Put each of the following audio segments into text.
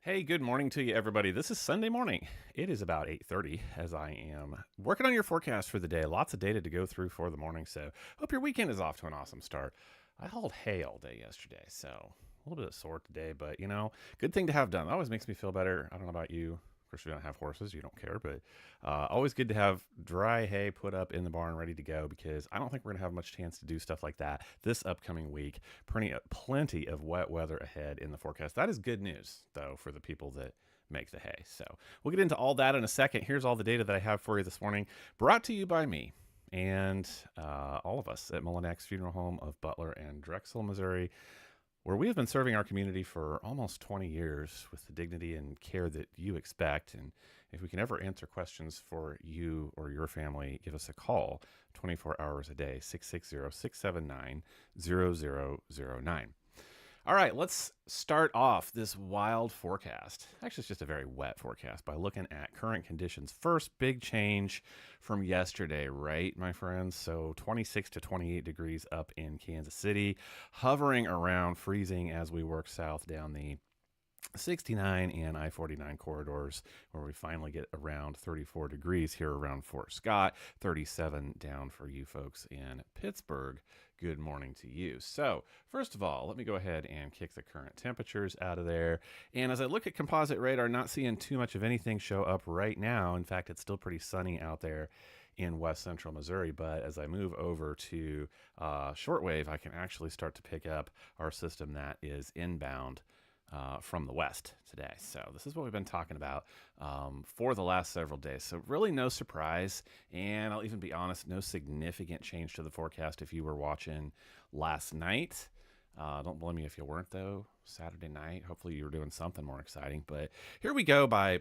Hey, good morning to you, everybody. This is Sunday morning. It is about 8:30 as I am working on your forecast for the day. Lots of data to go through for the morning, so hope your weekend is off to an awesome start. I hauled hay all day yesterday, so a little bit sore today, but good thing to have done. That always makes me feel better. I don't know about you. Of course, you don't have horses, you don't care, but always good to have dry hay put up in the barn ready to go because I don't think we're going to have much chance to do stuff like that this upcoming week. Plenty of wet weather ahead in the forecast. That is good news, though, for the people that make the hay. So we'll get into all that in a second. Here's all the data that I have for you this morning, brought to you by me and all of us at Mullinax Funeral Home of Butler and Drexel, Missouri, where we have been serving our community for almost 20 years with the dignity and care that you expect. And if we can ever answer questions for you or your family, give us a call 24 hours a day, 660-679-0009. All right, let's start off this wild forecast. Actually, it's just a very wet forecast by looking at current conditions. First, big change from yesterday, right, my friends? So 26 to 28 degrees up in Kansas City, hovering around freezing as we work south down the 69 and I-49 corridors, where we finally get around 34 degrees here around Fort Scott, 37 down for you folks in Pittsburgh. Good morning to you. So first of all, let me go ahead and kick the current temperatures out of there. And as I look at composite radar, not seeing too much of anything show up right now. In fact, it's still pretty sunny out there in west central Missouri, but as I move over to shortwave, I can actually start to pick up our system that is inbound from the west today. So this is what we've been talking about for the last several days. So really no surprise, and I'll even be honest, no significant change to the forecast if you were watching last night. Don't blame me if you weren't, though. Saturday night, hopefully you were doing something more exciting. But here we go by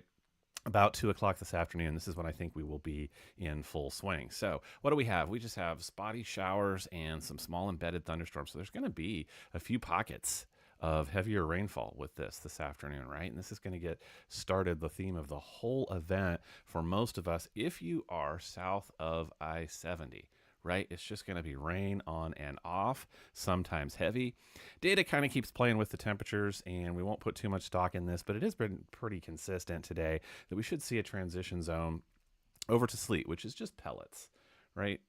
about 2 o'clock this afternoon. This is when I think we will be in full swing. So what do we have? We just have spotty showers and some small embedded thunderstorms. So there's going to be a few pockets of heavier rainfall with this afternoon, right? And this is going to get started the theme of the whole event for most of us if you are south of I-70. Right? It's just going to be rain on and off, sometimes heavy. Data kind of keeps playing with the temperatures, and we won't put too much stock in this, but it has been pretty consistent today that we should see a transition zone over to sleet, which is just pellets, right?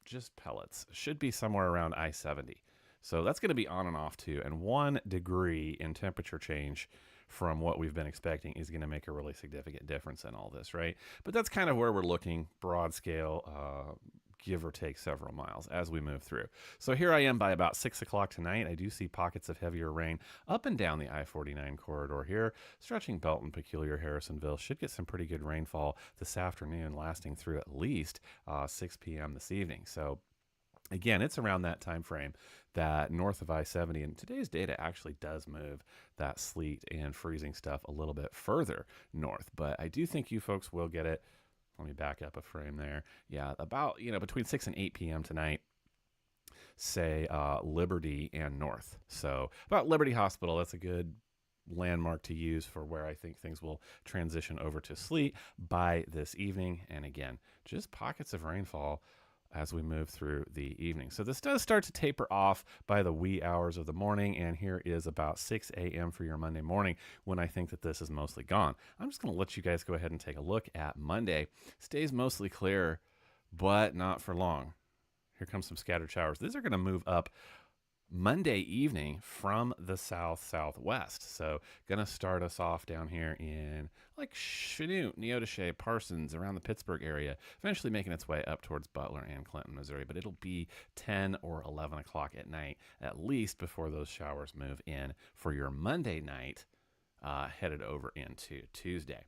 Just pellets. Should be somewhere around I-70. So that's going to be on and off too. And 1 degree in temperature change from what we've been expecting is going to make a really significant difference in all this, right? But that's kind of where we're looking, broad scale, give or take several miles as we move through. So here I am by about 6 o'clock tonight. I do see pockets of heavier rain up and down the I-49 corridor here, stretching Belton, Peculiar, Harrisonville. Should get some pretty good rainfall this afternoon, lasting through at least 6 p.m. this evening. So again, it's around that time frame that north of I-70, and today's data actually does move that sleet and freezing stuff a little bit further north. But I do think you folks will get it. Let me back up a frame there. Yeah, about, between 6 and 8 p.m. tonight, say Liberty and north. So about Liberty Hospital, that's a good landmark to use for where I think things will transition over to sleet by this evening. And again, just pockets of rainfall as we move through the evening. So this does start to taper off by the wee hours of the morning, and here is about 6 a.m. for your Monday morning when I think that this is mostly gone. I'm just going to let you guys go ahead and take a look at Monday. Stays mostly clear, but not for long. Here comes some scattered showers. These are going to move up Monday evening from the southwest. So going to start us off down here in like Chanute, Neodesha, Parsons, around the Pittsburgh area, eventually making its way up towards Butler and Clinton, Missouri. But it'll be 10 or 11 o'clock at night, at least, before those showers move in for your Monday night, headed over into Tuesday.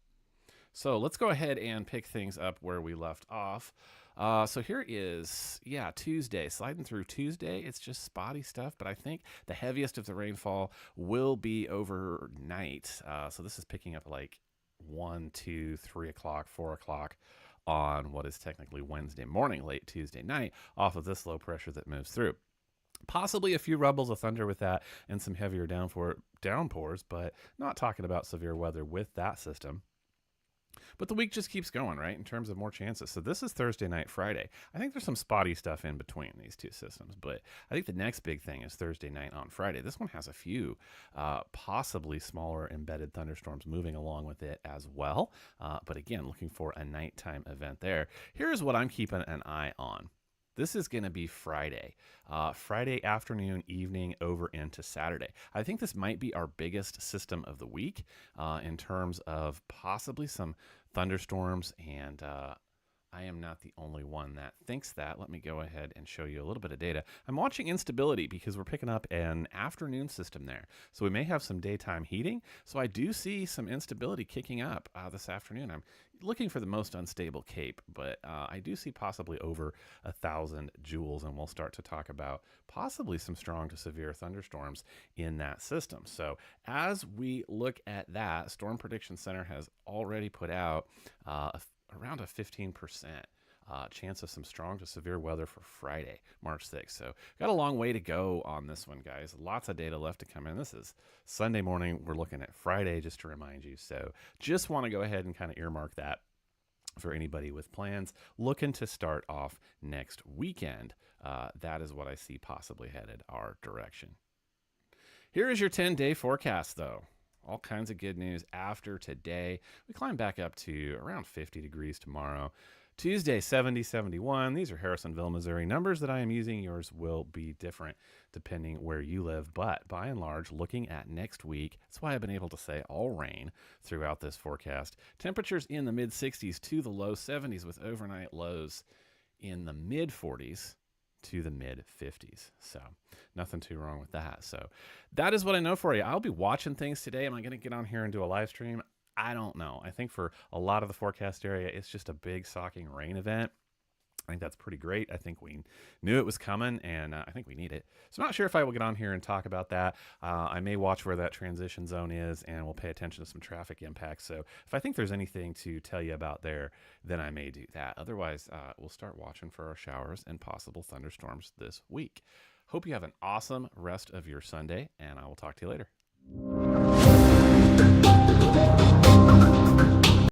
So let's go ahead and pick things up where we left off. So here is, Tuesday. Sliding through Tuesday, it's just spotty stuff, but I think the heaviest of the rainfall will be overnight. So this is picking up like 1, 2, 3 o'clock, 4 o'clock on what is technically Wednesday morning, late Tuesday night, off of this low pressure that moves through. Possibly a few rumbles of thunder with that and some heavier downpours, but not talking about severe weather with that system. But the week just keeps going, right, in terms of more chances. So this is Thursday night, Friday. I think there's some spotty stuff in between these two systems, but I think the next big thing is Thursday night on Friday. This one has a few possibly smaller embedded thunderstorms moving along with it as well. But again, looking for a nighttime event there. Here's what I'm keeping an eye on. This is going to be Friday, Friday afternoon, evening over into Saturday. I think this might be our biggest system of the week in terms of possibly some thunderstorms, and I am not the only one that thinks that. Let me go ahead and show you a little bit of data. I'm watching instability because we're picking up an afternoon system there. So we may have some daytime heating. So I do see some instability kicking up this afternoon. I'm looking for the most unstable cape, but I do see possibly over 1,000 joules, and we'll start to talk about possibly some strong to severe thunderstorms in that system. So as we look at that, Storm Prediction Center has already put out around a 15% chance of some strong to severe weather for Friday, March 6th. So got a long way to go on this one, guys. Lots of data left to come in. This is Sunday morning. We're looking at Friday, just to remind you. So just want to go ahead and kind of earmark that for anybody with plans looking to start off next weekend. That is what I see possibly headed our direction. Here is your 10-day forecast, though. All kinds of good news after today. We climb back up to around 50 degrees tomorrow. Tuesday, 70, 71. These are Harrisonville, Missouri numbers that I am using. Yours will be different depending where you live. But by and large, looking at next week, that's why I've been able to say all rain throughout this forecast. Temperatures in the mid-60s to the low 70s with overnight lows in the mid-40s to the mid-50s. So nothing too wrong with that. So that is what I know for you. I'll be watching things today. Am I going to get on here and do a live stream? I don't know. I think for a lot of the forecast area, it's just a big socking rain event. I think that's pretty great. I think we knew it was coming, and I think we need it. So I'm not sure if I will get on here and talk about that. I may watch where that transition zone is, and we'll pay attention to some traffic impacts. So if I think there's anything to tell you about there, then I may do that. Otherwise, we'll start watching for our showers and possible thunderstorms this week. Hope you have an awesome rest of your Sunday, and I will talk to you later.